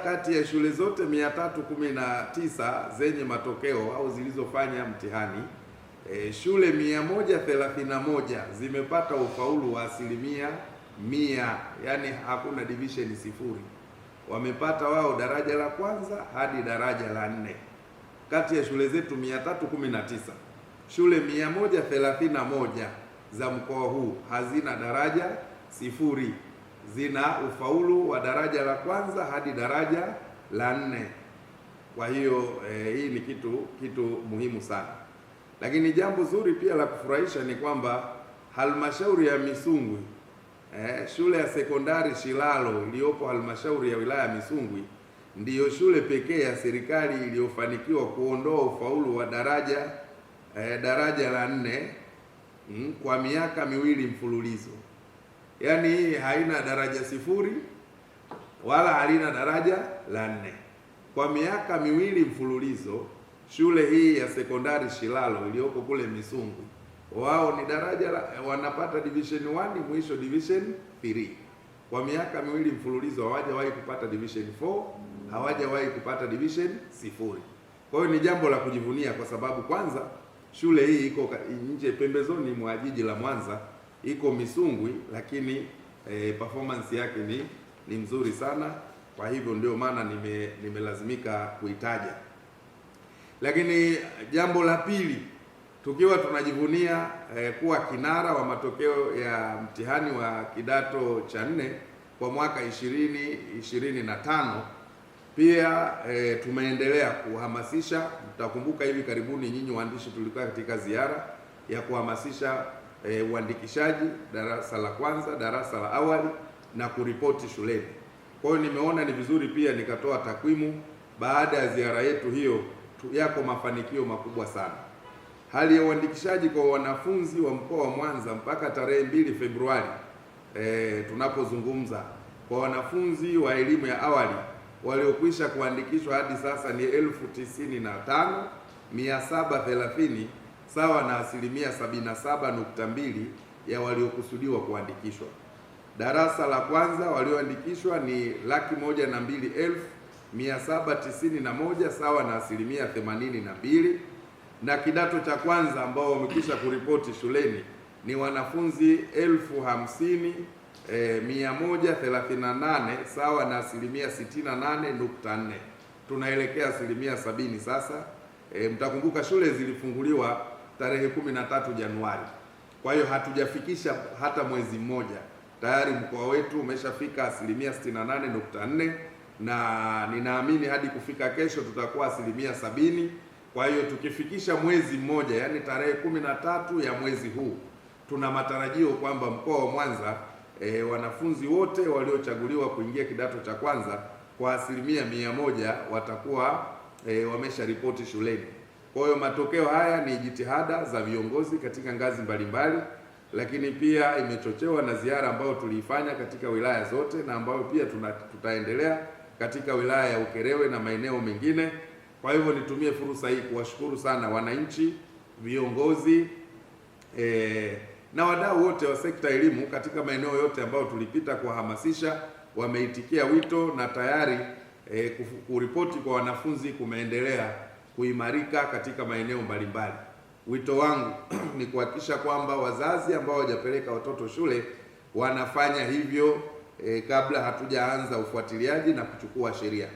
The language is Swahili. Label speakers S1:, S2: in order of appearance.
S1: kati ya shule zote 319 zenye matokeo au zilizofanya mtihani, shule 131 zimepata ufaulu wa 100%, yani hakuna division 0. Wamepata wao daraja la kwanza hadi daraja la 4. Kati ya shule zetu 319, shule 131 za mkoa huu hazina daraja 0, zina ufaulu wa daraja la kwanza hadi daraja la 4. Kwa hiyo hii ni kitu muhimu sana. Lakini jambo zuri pia la kufurahisha ni kwamba halmashauri ya Misungwi, shule ya sekondari Shilalo iliyopo halmashauri ya wilaya ya Misungwi ndiyo shule pekee ya serikali iliyofanikiwa kuondoa ufaulu wa daraja la 4 kwa miaka 2 mfululizo. Yaani hii haina daraja 0 wala halina daraja la 4. Kwa miaka 2 mfululizo shule hii ya sekondari Shilalo iliyoko kule Misungwi, wao ni wanapata division 1 mwisho division 3. Kwa miaka 2 mfululizo hawajawahi kupata division 4, hawajawahi kupata division 0. Kwa hiyo ni jambo la kujivunia, kwa sababu kwanza shule hii iko nje pembezoni mwa jiji la Mwanza, iko Misungwi, lakini performance yake ni mzuri sana. Kwa hivyo ndio maana nimelazimika kuitaja. Lakini jambo la pili, tukiwa tunajivunia kuwa kinara wa matokeo ya mtihani wa kidato cha 4 kwa mwaka 2025, pia tumeendelea kuhamasisha. Mtakumbuka hivi karibuni nyinyi waandishi tulikuwa katika ziara ya kuhamasisha uandikishaji darasa la kwanza, darasa la awali na kuripoti shuleni. Kwa hiyo nimeona ni vizuri pia nikatoa takwimu baada ya ziara yetu hiyo. Yako mafanikio makubwa sana. Hali ya uandikishaji kwa wanafunzi wa mkoa wa Mwanza mpaka tarehe 2 Februari tunapozungumza, kwa wanafunzi wa elimu ya awali waliokwisha kuandikishwa hadi sasa ni 95,730, sawa na 77.2% ya waliokusudiwa kuandikishwa. Darasa la kwanza walioandikishwa ni 102,791, sawa na 82%, na kidato cha kwanza ambao wamekwisha kuripoti shuleni ni wanafunzi 50,138, sawa na 68.4%. Tunaelekea 70% sasa. Mtakumbuka shule zilifunguliwa tarehe 13 Januari. Kwa hiyo hatujafikisha hata mwezi mmoja, tayari mkoa wetu umeshafika 68.4%, na ninaamini hadi kufika kesho tutakuwa 70%. Kwa hiyo tukifikisha mwezi mmoja, yani tarehe 13 ya mwezi huu, tuna matarajio kwamba mkoa wa Mwanza wanafunzi wote waliochaguliwa kuingia kidato cha kwanza kwa 100% watakuwa wamesharipoti shuleni. Kwa hiyo matokeo haya ni jitihada za viongozi katika ngazi mbalimbali, lakini pia imechochewa na ziara ambayo tuliifanya katika wilaya zote na ambayo pia tutaendelea katika wilaya ya Ukerewe na maeneo mengine. Kwa hivyo nitumie fursa hii kuwashukuru sana wananchi, viongozi na wadau wote wa sekta elimu katika maeneo yote ambayo tulipita kuwahamasisha. Wameitikia wito na tayari kuripoti kwa wanafunzi kumeendelea kuimarika katika maeneo mbalimbali. Wito wangu ni kuhakikisha kwamba wazazi ambao hawajapeleka watoto shule wanafanya hivyo kabla hatujaanza ufuatiliaji na kuchukua sheria.